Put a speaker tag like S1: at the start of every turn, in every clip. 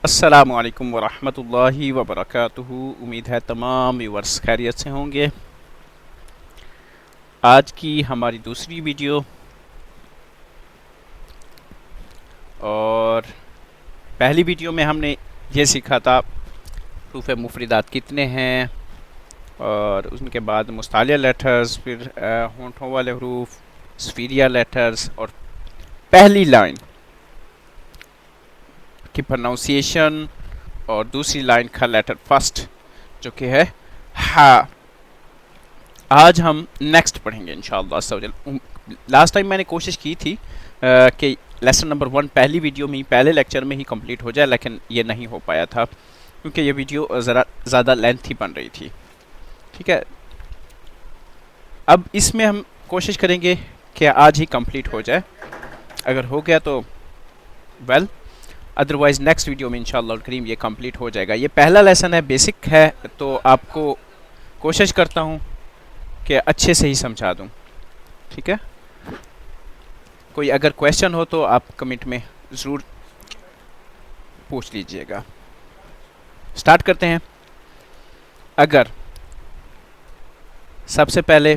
S1: السلام علیکم ورحمۃ اللہ وبرکاتہ۔ امید ہے تمام ویورز خیریت سے ہوں گے۔ آج کی ہماری دوسری ویڈیو، اور پہلی ویڈیو میں ہم نے یہ سیکھا تھا حروف مفردات کتنے ہیں، اور ان کے بعد مستعلیہ لیٹرز، پھر ہونٹوں والے حروف، سفیریہ لیٹرز، اور پہلی لائن کی پروننسیشن، اور دوسری لائن کا لیٹر فرسٹ جو کہ ہے ہا۔ آج ہم نیکسٹ پڑھیں گے انشاءاللہ۔ لاسٹ ٹائم میں نے کوشش کی تھی کہ لیسن نمبر 1 پہلی ویڈیو میں پہلے لیکچر میں ہی کمپلیٹ ہو جائے، لیکن یہ نہیں ہو پایا تھا کیونکہ یہ ویڈیو ذرا زیادہ لینتھی بن رہی تھی۔ ٹھیک ہے، اب اس میں ہم کوشش کریں گے کہ آج ہی کمپلیٹ ہو جائے۔ اگر ہو گیا تو ویل، ادروائز نیکسٹ ویڈیو میں انشاءاللہ الکریم یہ کمپلیٹ ہو جائے گا۔ یہ پہلا لیسن ہے، بیسک ہے، تو آپ کو کوشش کرتا ہوں کہ اچھے سے ہی سمجھا دوں۔ ٹھیک ہے، کوئی اگر کویشچن ہو تو آپ کمنٹ میں ضرور پوچھ لیجئے گا۔ سٹارٹ کرتے ہیں۔ اگر سب سے پہلے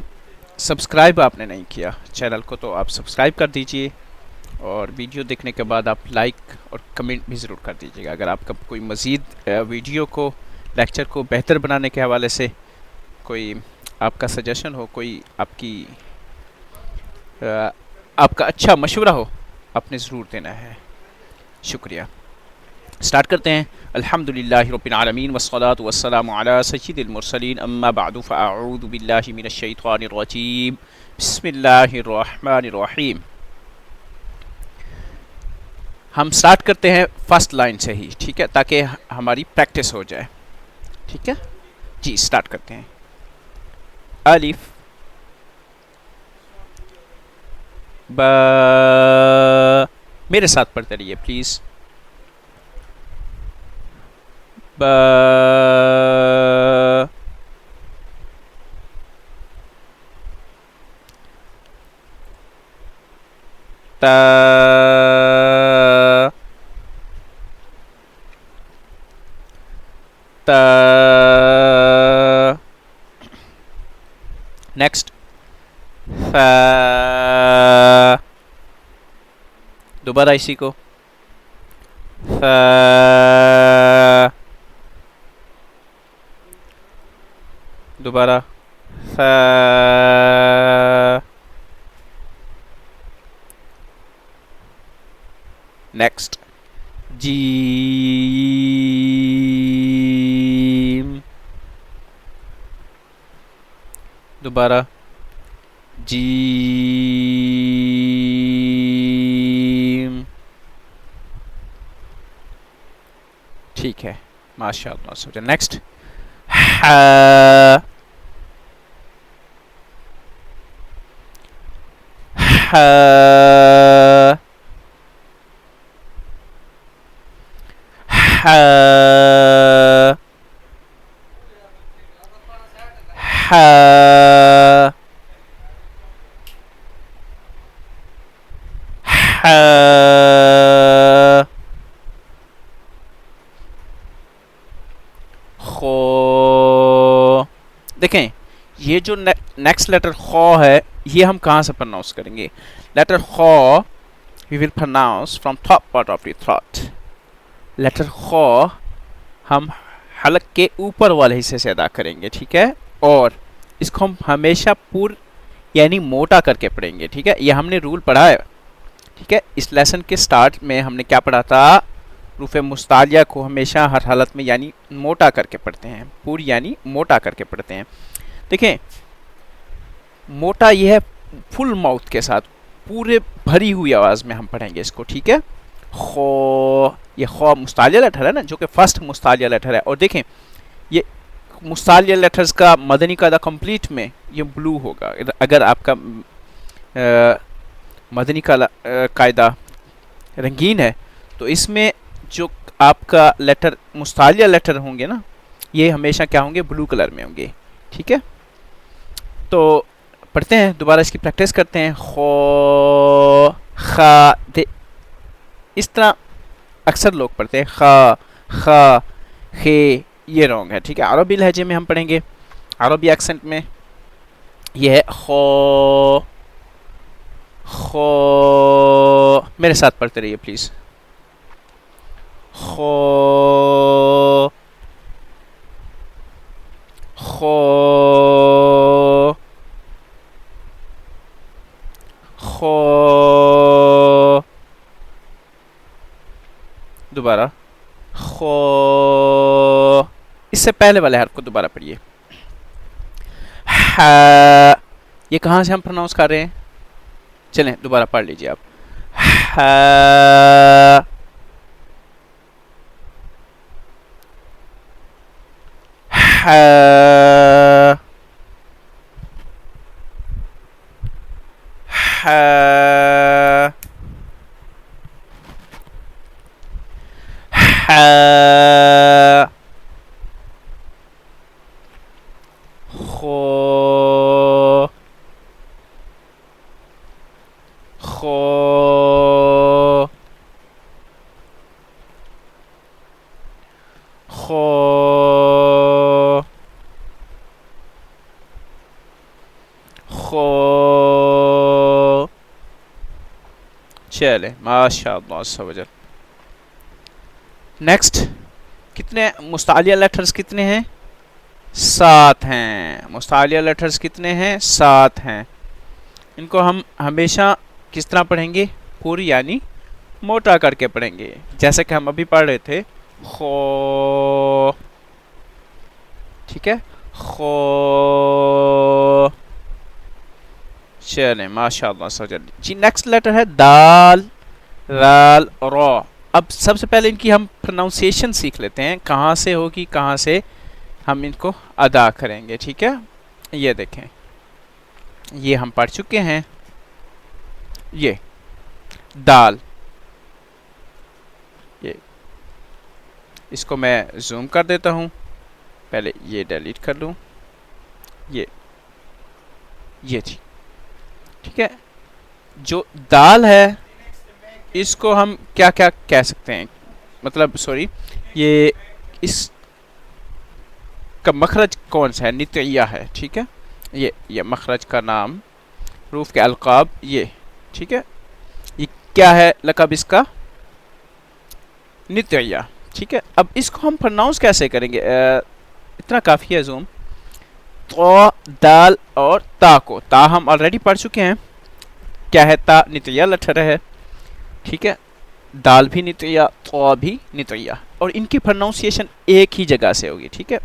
S1: سبسکرائب آپ نے نہیں کیا چینل کو تو آپ سبسکرائب کر دیجئے، اور ویڈیو دیکھنے کے بعد آپ لائک اور کمنٹ بھی ضرور کر دیجئے گا۔ اگر آپ کا کوئی مزید ویڈیو کو، لیکچر کو بہتر بنانے کے حوالے سے کوئی آپ کا سجیشن ہو، کوئی آپ کا اچھا مشورہ ہو، آپ نے ضرور دینا ہے۔ شکریہ۔ سٹارٹ کرتے ہیں۔ الحمدللہ رب العالمین والصلاة والسلام علی سید المرسلین، اما بعد فاعوذ باللہ من الشیطان الرجیم، بسم اللہ الرحمن الرحیم۔ ہم سٹارٹ کرتے ہیں فرسٹ لائن سے ہی، ٹھیک ہے، تاکہ ہماری پریکٹس ہو جائے۔ ٹھیک ہے جی، سٹارٹ کرتے ہیں۔ الف، با، میرے ساتھ پڑھتے رہیے پلیز۔ با، تا، تا، نیکسٹ فا، دوبارہ اسی کو، فا، دوبارہ فا، نیکسٹ جیم، دوبارہ جیم۔ ٹھیک ہے، ماشاء اللہ۔ نیکسٹ ہا، ہا، ہا، ہا، ہا، خو۔ دیکھیں، یہ جو نیکسٹ لیٹر خو ہے، یہ ہم کہاں سے پرناؤنس کریں گے؟ لیٹر خو we will pronounce from top part of the throat. لیٹر خو ہم حلق کے اوپر والے حصے سے ادا کریں گے، ٹھیک ہے، اور اس کو ہم ہمیشہ یعنی موٹا کر کے پڑھیں گے۔ ٹھیک ہے، یہ ہم نے رول پڑھا ہے۔ ٹھیک ہے، اس لیسن کے سٹارٹ میں ہم نے کیا پڑھا تھا؟ حروف مستعلیہ کو ہمیشہ ہر حالت میں یعنی موٹا کر کے پڑھتے ہیں، یعنی موٹا کر کے پڑھتے ہیں۔ دیکھیں، موٹا یہ ہے فل ماؤتھ کے ساتھ، پورے بھری ہوئی آواز میں ہم پڑھیں گے اس کو۔ ٹھیک ہے، خو، یہ خو مستعلیہ لیٹر ہے نا، جو کہ فرسٹ مستعلیہ لیٹر ہے، اور دیکھیں یہ مستعلیہ لیٹرز کا مدنی قاعدہ کمپلیٹ میں یہ بلو ہوگا۔ اگر آپ کا مدنی قاعدہ رنگین ہے تو اس میں جو آپ کا لیٹر مستعلیہ لیٹر ہوں گے نا، یہ ہمیشہ کیا ہوں گے؟ بلو کلر میں ہوں گے۔ ٹھیک ہے، تو پڑھتے ہیں، دوبارہ اس کی پریکٹس کرتے ہیں۔ خو، خا، اس طرح اکثر لوگ پڑھتے ہیں، خا، خا خے یہ رونگ ہے، ٹھیک ہے. عربی لہجے میں ہم پڑھیں گے، عربی ایکسنٹ میں یہ ہے خو خو. میرے ساتھ پڑھتے رہیے پلیز. خو خو خو. دوبارہ خو. اس سے پہلے والے حرف کو دوبارہ پڑھیے. ہا. یہ کہاں سے ہم پروناؤنس کر رہے ہیں؟ چلیں دوبارہ پڑھ لیجیے آپ. ہا ہا ہا ہا. خو خو خو خو. چلے ماشاء اللہ عز و جل. نیکسٹ کتنے مستعلیہ لیٹرز کتنے ہیں؟ 7 ہیں. مستعلیہ لیٹرز کتنے ہیں؟ 7 ہیں. ان کو ہم ہمیشہ کس طرح پڑھیں گے؟ پوری یعنی موٹا کر کے پڑھیں گے، جیسے کہ ہم ابھی پڑھ رہے تھے خو. ٹھیک ہے خو. چلیں ماشاء اللہ. جی نیکسٹ لیٹر ہے دال رال را. اب سب سے پہلے ان کی ہم پروناؤنسیشن سیکھ لیتے ہیں، کہاں سے ہوگی، کہاں سے ہم ان کو ادا کریں گے. ٹھیک ہے یہ دیکھیں، یہ ہم پڑھ چکے ہیں. یہ دال، یہ اس کو میں زوم کر دیتا ہوں، پہلے یہ ڈیلیٹ کر لوں. یہ تھی. ٹھیک ہے جو دال ہے اس کو ہم کیا کیا کہہ سکتے ہیں، مطلب سوری یہ اس کا مخرج کون سا ہے؟ نتعیہ ہے. ٹھیک ہے یہ مخرج کا نام، حروف کے القاب یہ. ٹھیک ہے یہ کیا ہے لقب اس کا؟ نتعیہ. ٹھیک ہے اب اس کو ہم پروناؤنس کیسے کریں گے؟ اتنا کافی ہے زوم. تو دال اور تا کو، تا ہم آلریڈی پڑھ چکے ہیں کیا ہے، تا نتعیہ لیٹر ہے. ٹھیک ہے دال بھی نتعیہ، تو بھی نتعیہ، اور ان کی پروناؤنسیشن ایک ہی جگہ سے ہوگی. ٹھیک ہے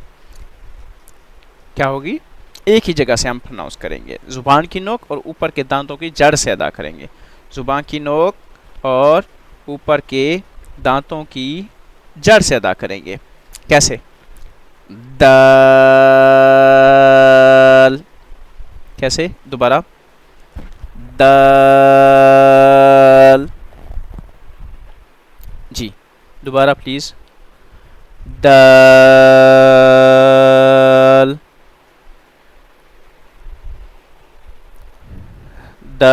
S1: کیا ہوگی؟ ایک ہی جگہ سے ہم پروناؤنس کریں گے، زبان کی نوک اور اوپر کے دانتوں کی جڑ سے ادا کریں گے. زبان کی نوک اور اوپر کے دانتوں کی جڑ سے ادا کریں گے. کیسے؟ دال. کیسے؟ دوبارہ دال. جی دوبارہ پلیز. دال دال.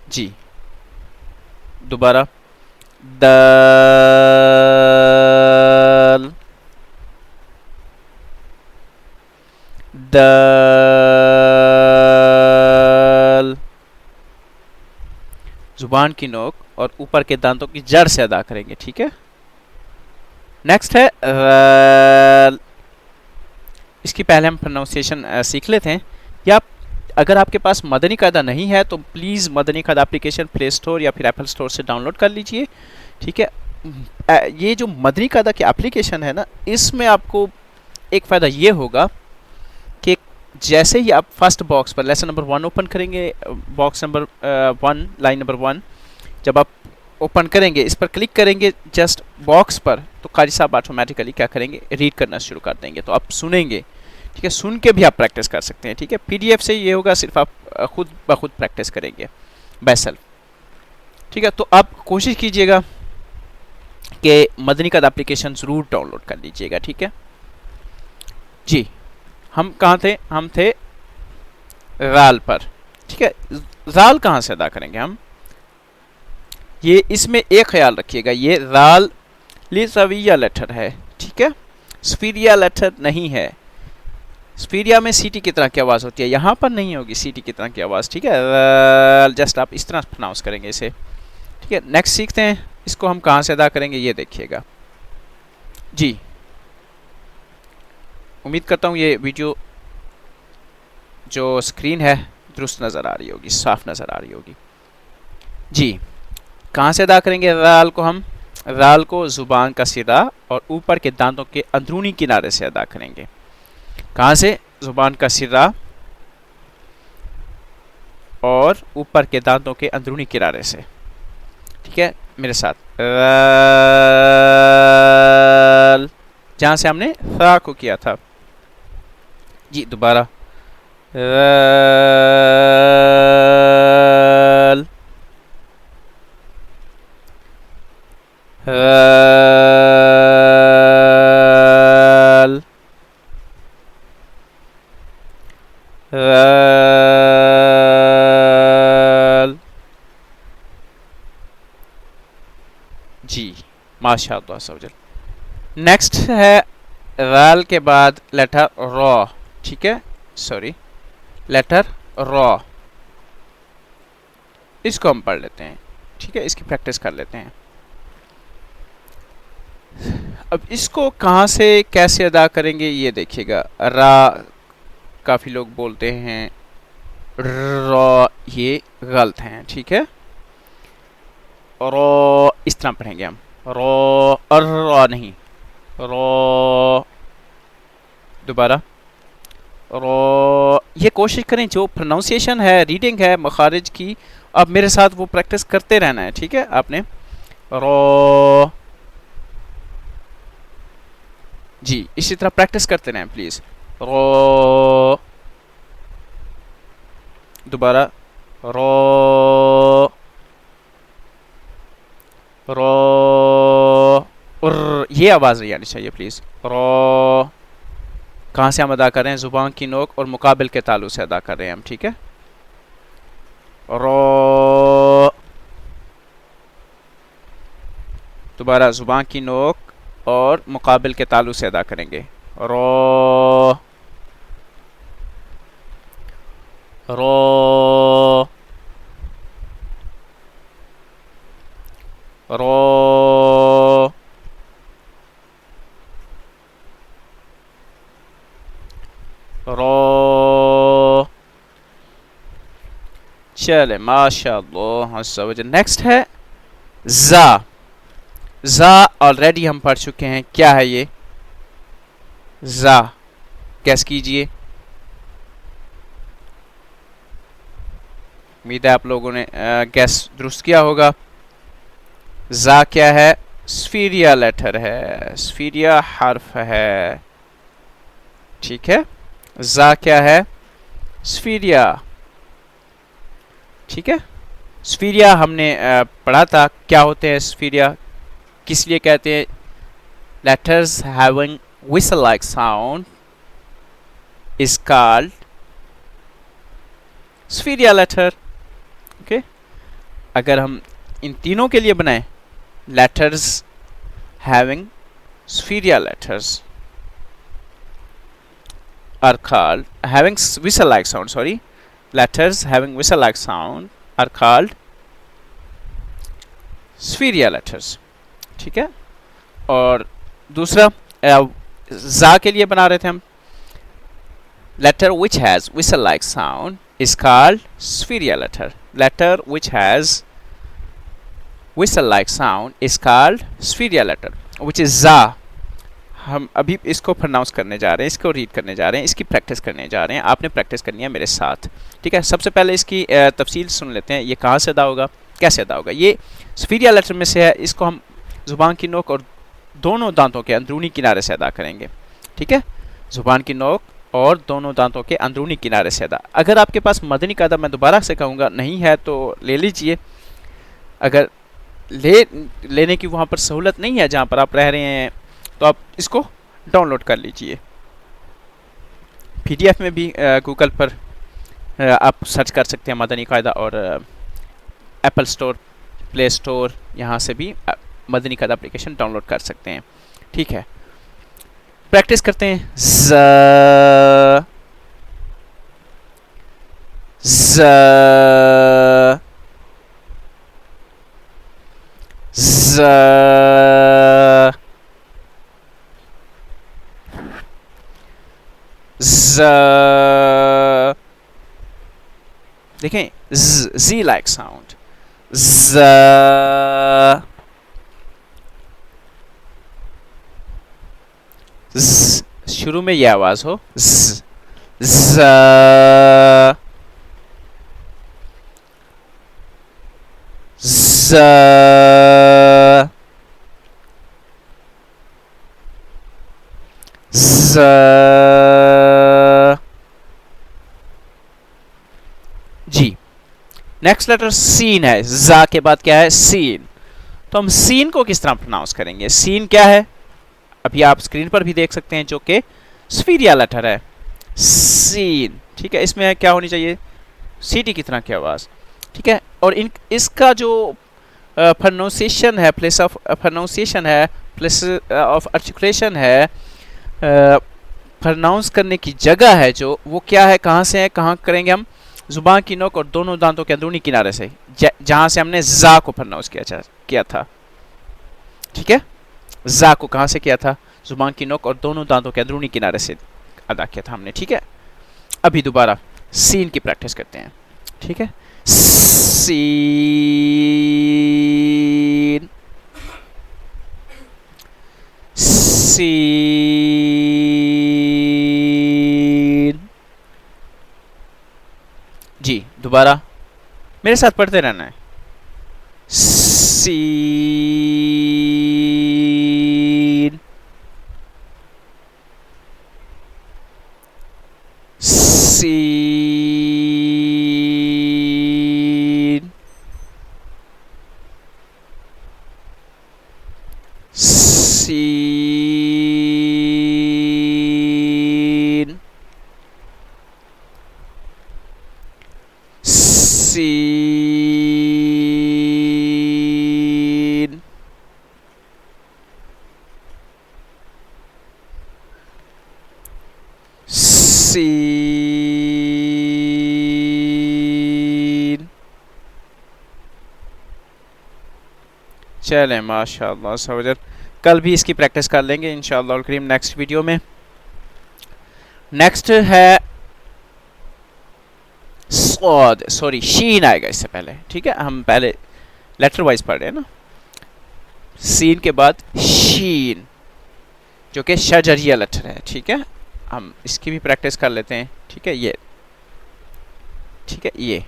S1: جی دوبارہ دال دال. زبان کی نوک اور اوپر کے دانتوں کی جڑ سے ادا کریں گے. ٹھیک ہے نیکسٹ ہے رال. اس کی پہلے ہم پروناؤنسیشن سیکھ لیتے ہیں. یا اگر آپ کے پاس مدنی قاعدہ نہیں ہے تو پلیز مدنی قاعدہ اپلیکیشن پلے اسٹور یا پھر ایپل اسٹور سے ڈاؤن لوڈ کر لیجئے. ٹھیک ہے یہ جو مدنی قاعدہ کی اپلیکیشن ہے نا، اس میں آپ کو ایک فائدہ یہ ہوگا کہ جیسے ہی آپ فرسٹ باکس پر لیسن نمبر 1 اوپن کریں گے، باکس نمبر 1 لائن نمبر 1 جب آپ اوپن کریں گے، اس پر کلک کریں گے جسٹ باکس پر، تو قاری صاحب آٹومیٹیکلی کیا کریں گے؟ ریڈ کرنا شروع کر دیں گے. تو آپ سنیں گے. ٹھیک ہے سن کے بھی آپ پریکٹس کر سکتے ہیں. ٹھیک ہے پی ڈی ایف سے یہ ہوگا صرف آپ خود بخود پریکٹس کریں گے بائی سیلف. ٹھیک ہے تو آپ کوشش کیجئے گا کہ مدنی قاعدہ اپلیکیشن ضرور ڈاؤن لوڈ کر لیجئے گا. ٹھیک ہے جی ہم کہاں تھے؟ ہم تھے رال پر. ٹھیک ہے رال کہاں سے ادا کریں گے ہم؟ یہ اس میں ایک خیال رکھیے گا، یہ رال لزویہ لیٹر ہے، ٹھیک ہے، سفیریا لیٹر نہیں ہے. سفیریا میں سی ٹی کی طرح کی آواز ہوتی ہے، یہاں پر نہیں ہوگی سی ٹی کی طرح کی آواز، ٹھیک ہے. جسٹ آپ اس طرح پروناؤنس کریں گے اسے، ٹھیک ہے. نیکسٹ سیکھتے ہیں اس کو ہم کہاں سے ادا کریں گے، یہ دیکھیے گا. جی امید کرتا ہوں یہ ویڈیو جو اسکرین ہے درست نظر آ رہی ہوگی، صاف نظر آ رہی ہوگی. جی کہاں سے ادا کریں گے رال کو، ہم رال کو زبان کا سرا اور اوپر کے دانتوں کے اندرونی کنارے سے ادا کریں گے. کہاں سے؟ زبان کا سرا اور اوپر کے دانتوں کے اندرونی کنارے سے، ٹھیک ہے. میرے ساتھ رال، جہاں سے ہم نے را کو کیا تھا. جی دوبارہ رال رال رال. جی ماشاء اللہ سوجل. نیکسٹ ہے رال کے بعد لیٹر را، ٹھیک ہے، سوری لیٹر را. اس کو ہم پڑھ لیتے ہیں، ٹھیک ہے، اس کی پریکٹس کر لیتے ہیں. اب اس کو کہاں سے کیسے ادا کریں گے یہ دیکھیے گا. را کافی لوگ بولتے ہیں را، یہ غلط ہیں، ٹھیک ہے. را اس طرح پڑھیں گے ہم، را را نہیں، را. دوبارہ را. یہ کوشش کریں جو پروناؤنسیشن ہے، ریڈنگ ہے مخارج کی، اب میرے ساتھ وہ پریکٹس کرتے رہنا ہے، ٹھیک ہے. آپ نے را، جی اسی طرح پریکٹس کرتے رہیں پلیز. را. دوبارہ را را. یہ آواز نہیں آنی چاہیے پلیز. را. کہاں سے ہم ادا کر رہے ہیں؟ زبان کی نوک اور مقابل کے تالو سے ادا کر رہے ہیں ہم، ٹھیک ہے. را. دوبارہ زبان کی نوک اور مقابل کے تالو سے ادا کریں گے. را را را. را. چلے ماشاء اللہ. نیکسٹ ہے زا. زا آلریڈی ہم پڑھ چکے ہیں، کیا ہے یہ؟ زا گیس کیجئے. امید ہے آپ لوگوں نے گیس درست کیا ہوگا. زا کیا ہے؟ سفیریا لیٹر ہے، سفیریا حرف ہے، ٹھیک ہے. زا کیا ہے؟ سفیریا، ٹھیک ہے. سفیریا ہم نے پڑھا تھا کیا ہوتے ہیں سفیریا، کس لیے کہتے ہیں؟ Letters having whistle like sound is called سفیریا لیٹر. اوکے، اگر ہم ان تینوں کے لیے بنائیں لیٹرز ہیونگ سفیریا letters are called having whistle like sound, sorry, letters having whistle like sound are called سفیریا لیٹرز، ٹھیک ہے. اور دوسرا زا کے لیے بنا رہے تھے ہم، letter which has whistle like sound is called سفیریا letter. letter which has whistle like sound is called سفیریا لیٹر which is زا. ہم ابھی اس کو پروناؤنس کرنے جا رہے ہیں، اس کو ریڈ کرنے جا رہے ہیں، اس کی پریکٹس کرنے جا رہے ہیں. آپ نے پریکٹس کرنی ہے میرے ساتھ، ٹھیک ہے. سب سے پہلے اس کی تفصیل سن لیتے ہیں، یہ کہاں سے ادا ہوگا، کیسے ادا ہوگا. یہ سفیریا لیٹر میں سے ہے، اس کو ہم زبان کی نوک اور دونوں دانتوں کے اندرونی کنارے سے ادا کریں گے، ٹھیک ہے. زبان کی نوک اور دونوں دانتوں کے اندرونی کنارے سے ادا. اگر آپ کے پاس مدنی قاعدہ، میں دوبارہ سے کہوں گا، نہیں ہے تو لے لیجئے. اگر لینے کی وہاں پر سہولت نہیں ہے جہاں پر آپ رہ رہے ہیں تو آپ اس کو ڈاؤن لوڈ کر لیجئے. پی ڈی ایف میں بھی گوگل پر آپ سرچ کر سکتے ہیں مدنی قاعدہ، اور ایپل سٹور پلے اسٹور یہاں سے بھی مدنی قد اپلیکیشن ڈاؤن لوڈ کر سکتے ہیں. ٹھیک ہے, پریکٹس کرتے ہیں. ز ز ز ز. دیکھیں زی لائک ساؤنڈ. ز شروع میں یہ آواز ہو. ز ز ز ز. جی نیکسٹ لیٹر سین ہے. زا کے بعد کیا ہے؟ سین. تو ہم سین کو کس طرح پروناؤنس کریں گے؟ سین کیا ہے؟ ابھی آپ اسکرین پر بھی دیکھ سکتے ہیں, جو کہ سفیریا لیٹر ہے. سین. ٹھیک ہے, اس میں کیا ہونی چاہیے؟ سی ٹی کی طرح کی آواز. ٹھیک ہے, اور اس کا جو پروننسیشن ہے, پلیس آف پروننسیشن ہے, پلیس آف آرٹیکولیشن ہے, پروناؤنس کرنے کی جگہ ہے جو, وہ کیا ہے؟ کہاں سے ہے؟ کہاں کریں گے ہم؟ زبان کی نوک اور دونوں دانتوں کے اندرونی کنارے سے, جہاں سے ہم نے زا کو پروناؤنس کیا تھا. ٹھیک ہے, زا کو کہاں سے کیا تھا؟ زبان کی نوک اور دونوں دانتوں کے اندرونی کنارے سے ادا کیا تھا ہم نے. ٹھیک ہے, ابھی دوبارہ سین کی پریکٹس کرتے ہیں. ٹھیک ہے, سین سین. جی دوبارہ میرے ساتھ پڑھتے رہنا ہے. سین سین سین سین. سین. چلیں ماشاء اللہ سوجر, کل بھی اس کی پریکٹس کر لیں گے انشاءاللہ الکریم نیکسٹ ویڈیو میں. نیکسٹ ہے صاد, سوری شین آئے گا اس سے پہلے. ٹھیک ہے, ہم پہلے لیٹر وائز پڑھ رہے ہیں نا. سین کے بعد شین, جو کہ شجریہ لیٹر ہے. ٹھیک ہے, ہم اس کی بھی پریکٹس کر لیتے ہیں. ٹھیک ہے, یہ ٹھیک ہے, یہ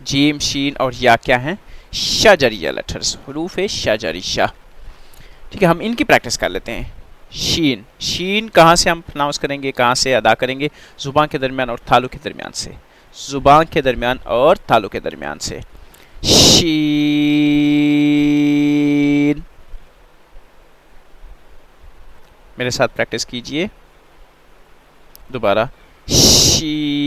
S1: جیم شین اور یا کیا ہیں؟ شجریہ لیٹرز, حروف شجریہ. ٹھیک ہے, ہم ان کی پریکٹس کر لیتے ہیں. شین, شین کہاں سے ہم پروناؤنس کریں گے, کہاں سے ادا کریں گے؟ زبان کے درمیان اور تالو کے درمیان سے. زبان کے درمیان اور تالو کے درمیان سے. شین. میرے ساتھ پریکٹس کیجئے دوبارہ. شین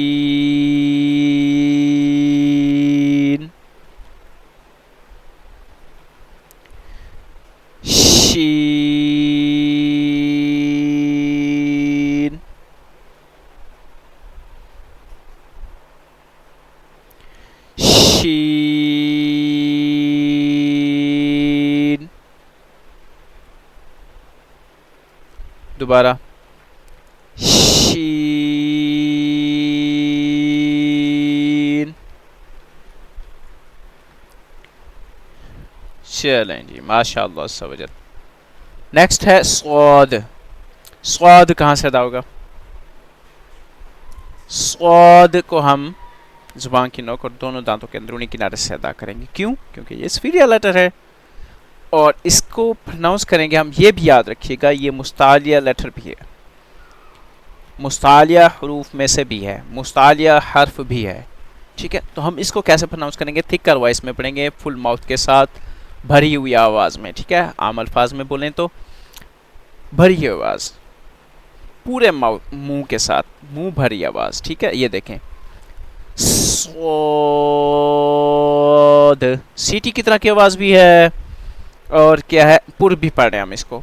S1: شین شین. دوبارہ شین. چلیں جی ماشاء اللہ سوجل. نیکسٹ ہے صاد. صاد کہاں سے ادا ہوگا؟ صاد کو ہم زبان کی نوک اور دونوں دانتوں کے اندرونی کنارے سے ادا کریں گے. کیوں؟ کیونکہ یہ سفیریا لیٹر ہے, اور اس کو پروناؤنس کریں گے ہم. یہ بھی یاد رکھیے گا, یہ مستعلیہ لیٹر بھی ہے, مستعلیہ حروف میں سے بھی ہے, مستعلیہ حرف بھی ہے. ٹھیک ہے, تو ہم اس کو کیسے پروناؤنس کریں گے؟ تھکر وائس میں پڑھیں گے, فل ماؤتھ کے ساتھ, بھری ہوئی آواز میں. ٹھیک ہے, عام الفاظ میں بولیں تو بھری ہوئی آواز, پورے منہ کے ساتھ, منہ بھری آواز. ٹھیک ہے, یہ دیکھیں صاد سیٹی کی طرح کی آواز بھی ہے اور کیا ہے پر بھی پڑھ رہے ہیں ہم اس کو.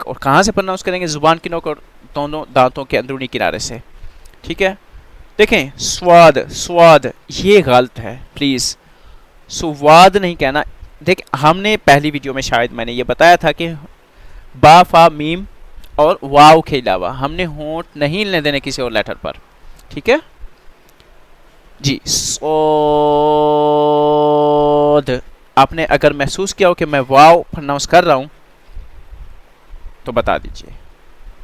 S1: اور کہاں سے پرناؤنس کریں گے؟ زبان کی نوک اور دونوں دانتوں کے اندرونی کنارے سے. ٹھیک ہے دیکھیں سواد سواد یہ غلط ہے پلیز. سواد نہیں کہنا. دیکھ ہم نے پہلی ویڈیو میں شاید میں نے یہ بتایا تھا کہ با فا میم اور واو کے علاوہ ہم نے ہونٹ نہیں ہلنے دینے کسی اور لیٹر پر. ٹھیک ہے جی. صاد آپ نے اگر محسوس کیا ہو کہ میں واو پرناؤنس کر رہا ہوں تو بتا دیجئے.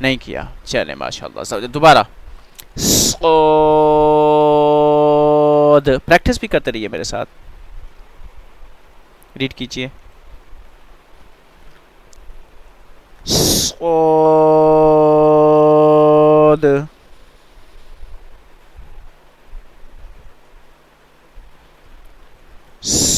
S1: نہیں کیا چلیں ماشاءاللہ. دوبارہ صاد. پریکٹس بھی کرتے رہیے میرے ساتھ. ریڈ کیجئے صاد. صاد.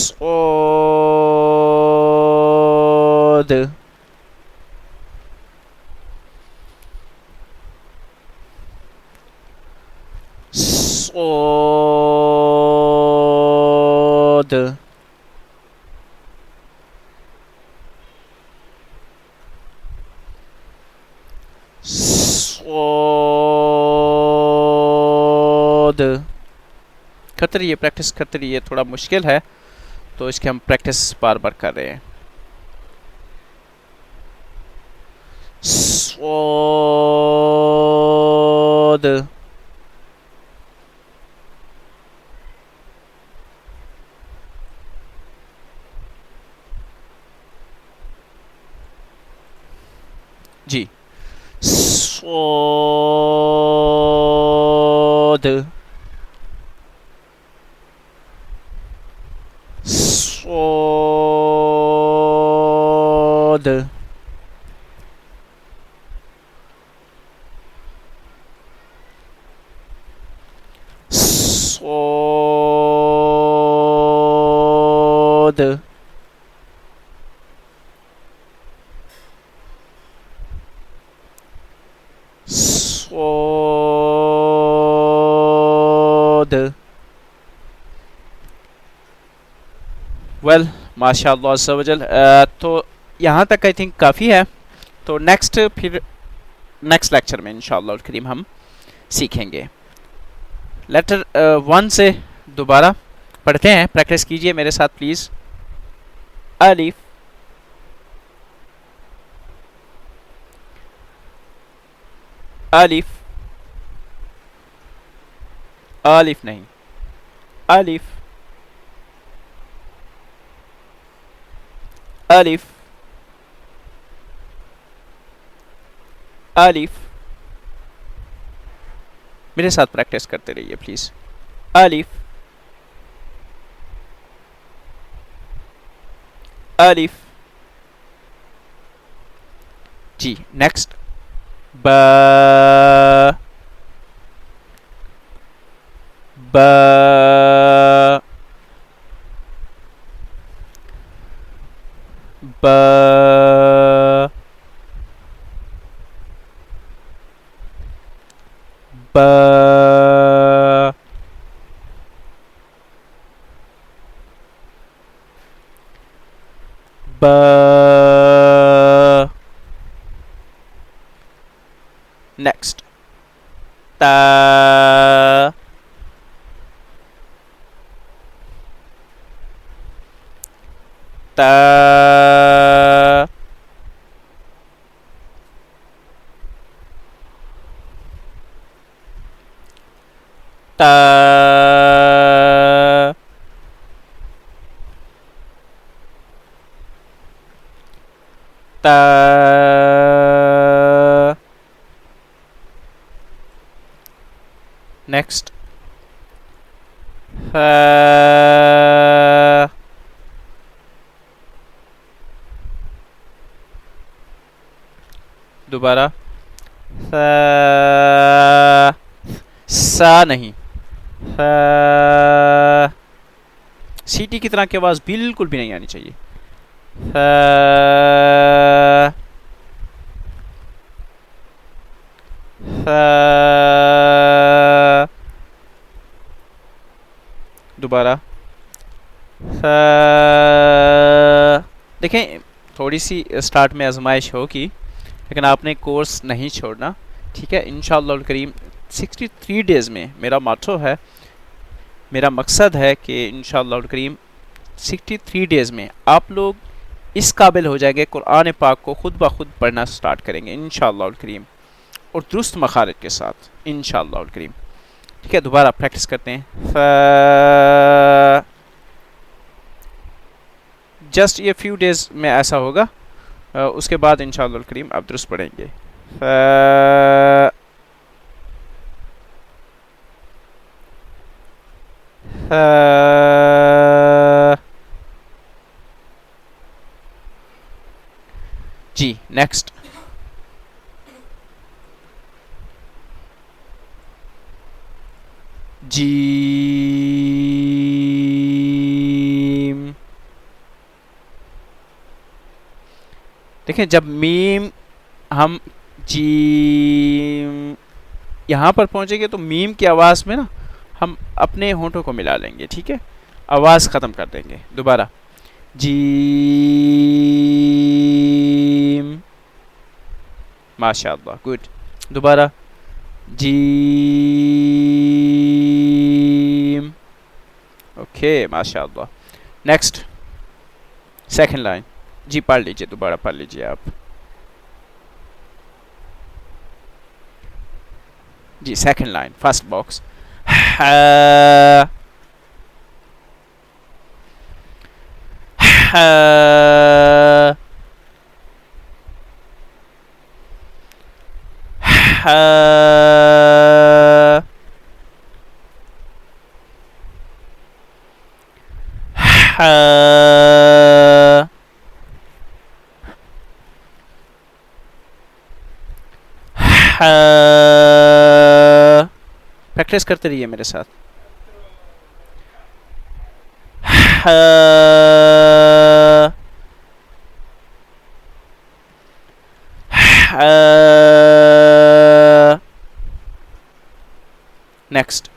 S1: صاد. صاد. کرتے رہیے پریکٹس کرتے رہیے. تھوڑا مشکل ہے تو اس کی ہم پریکٹس بار بار کر رہے ہیں. صاد. جی صاد. صاد. صاد. صاد. ویل ماشاء اللہ عز و جل. تو یہاں تک آئی تھنک کافی ہے. تو نیکسٹ پھر نیکسٹ لیکچر میں انشاءاللہ الکریم ہم سیکھیں گے. لیٹر 1 سے دوبارہ پڑھتے ہیں. پریکٹس کیجئے میرے ساتھ پلیز. الف الف الف نہیں الف الف الف. میرے ساتھ پریکٹس کرتے رہیے پلیز. الف الف. جی نیکسٹ با با با با با. نیکسٹ تا تا تا تا. نیکسٹ فا دوبارہ فا سا نہیں فا. سیٹی کی طرح کی آواز بالکل بھی نہیں آنی چاہیے. فا فا دوبارہ دیکھیں تھوڑی سی اسٹارٹ میں آزمائش ہوگی لیکن آپ نے کورس نہیں چھوڑنا، ٹھیک ہے، انشاءاللہ الکریم 63 ڈیز میں میرا ماٹو ہے، میرا مقصد ہے کہ انشاءاللہ الکریم 63 ڈیز میں آپ لوگ اس قابل ہو جائیں گے، قرآن پاک کو خود بخود پڑھنا سٹارٹ کریں گے انشاءاللہ الکریم، اور درست مخارج کے ساتھ انشاءاللہ الکریم، ٹھیک ہے۔ دوبارہ پریکٹس کرتے ہیں، جسٹ یہ فیو ڈیز میں ایسا ہوگا، اس کے بعد انشاءاللہ الکریم آپ درست پڑھیں گے۔ جی نیکسٹ، جیم، دیکھیں جب میم ہم جیم یہاں پر پہنچیں گے تو میم کی آواز میں نا ہم اپنے ہونٹوں کو ملا لیں گے، ٹھیک ہے، آواز ختم کر دیں گے۔ دوبارہ جیم، ماشاء اللہ، گڈ، دوبارہ جیم، اوکے ماشاء اللہ۔ نیکسٹ سیکنڈ لائن، جی پڑھ لیجئے، دوبارہ پڑھ لیجئے آپ، جی second line first box, practice کرتے رہیے میرے ساتھ، نیکسٹ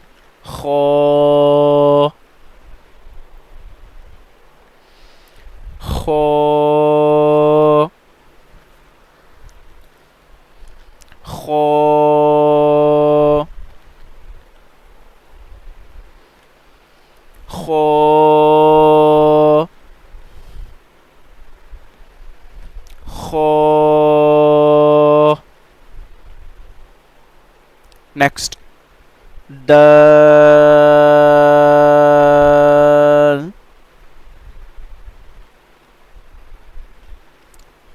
S1: خو، خو، خو، خو، خو، نیکسٹ دال،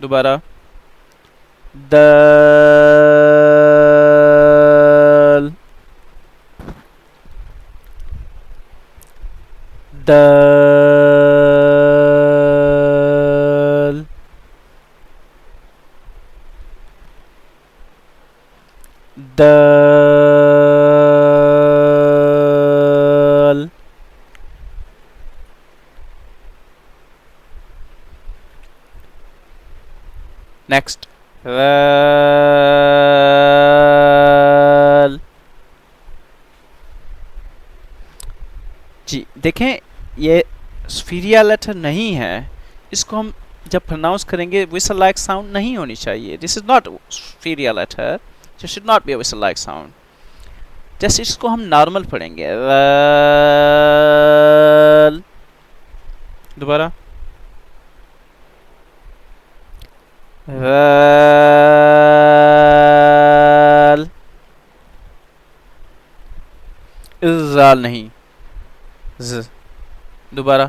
S1: دوبارہ دال، دال، دال، نیکسٹ ول، جی دیکھیں یہ سفیریا لیٹر نہیں ہے، اس کو ہم جب پروناؤنس کریں گے ویسل لائک ساؤنڈ نہیں ہونی چاہیے، دس از ناٹ سفیریا letter, this should not be a whistle like sound, جیسے اس کو ہم نارمل پڑھیں گے، دوبارہ زال نہیں، ز، دوبارہ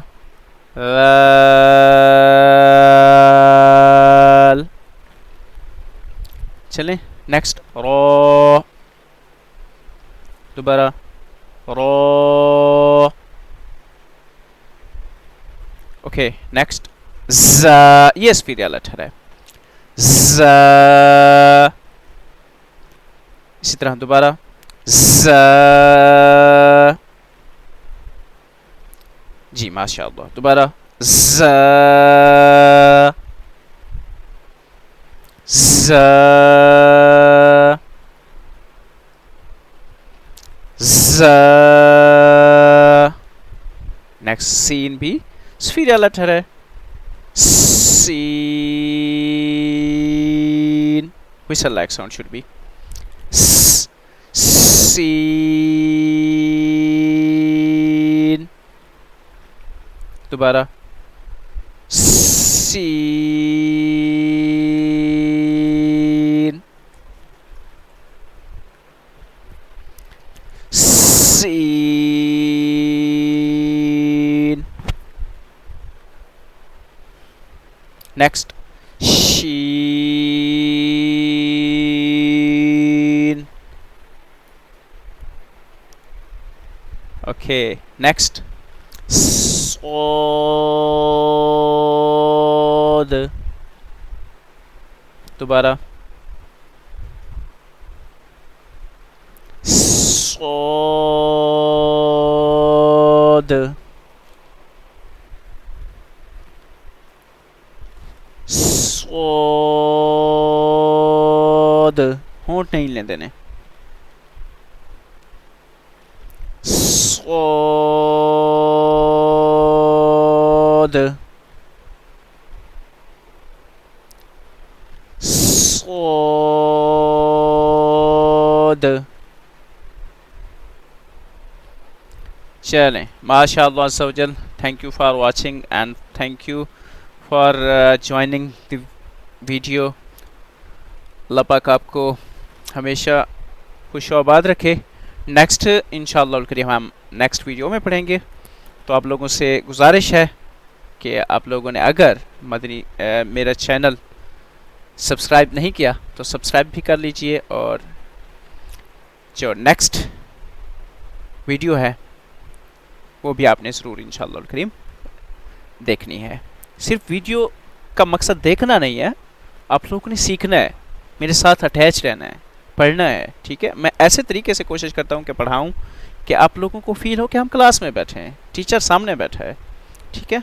S1: چلیں نیکسٹ رو، دوبارہ رو، اوکے نیکسٹ ز، یہ سفیریا لیٹر ہے، ز، اسی طرح دوبارہ ز، جی ماشاء اللہ، دوبارہ ز، ز، ز، نیکسٹ سین بھی سفیریال لیٹر ہے. سین whistle like sound should be سین. دوبارہ سین سین. نیکسٹ شین. اوکے نیکسٹ صاد. دوبارہ صاد. صاد ہونٹ نہیں لیں دینے. صاد صاد. چلیں ماشاء اللہ عز و جل. Thank you for watching and thank you for joining the video. اللہ پاک آپ کو ہمیشہ خوش و آباد رکھے. نیکسٹ انشاءاللہ الکریم ہم نیکسٹ ویڈیو میں پڑھیں گے. تو آپ لوگوں سے گزارش ہے کہ آپ لوگوں نے اگر مدنی میرا چینل سبسکرائب نہیں کیا تو سبسکرائب بھی کر لیجئے, اور جو نیکسٹ ویڈیو ہے وہ بھی آپ نے ضرور انشاءاللہ الکریم دیکھنی ہے. صرف ویڈیو کا مقصد دیکھنا نہیں ہے, آپ لوگوں نے سیکھنا ہے, میرے ساتھ اٹیچ رہنا ہے, پڑھنا ہے. ٹھیک ہے, میں ایسے طریقے سے کوشش کرتا ہوں کہ پڑھاؤں کہ آپ لوگوں کو فیل ہو کہ ہم کلاس میں بیٹھے ہیں, ٹیچر سامنے بیٹھا ہے. ٹھیک ہے,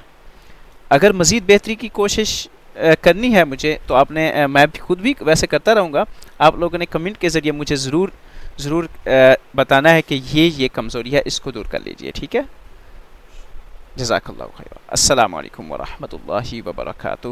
S1: اگر مزید بہتری کی کوشش کرنی ہے مجھے تو آپ نے میں بھی خود بھی ویسے کرتا رہوں گا. آپ لوگوں نے کمنٹ کے ذریعے مجھے ضرور بتانا ہے کہ یہ کمزوری ہے, اس کو دور کر لیجئے. ٹھیک ہے, جزاک اللہ خیر. السلام علیکم ورحمۃ اللہ وبرکاتہ.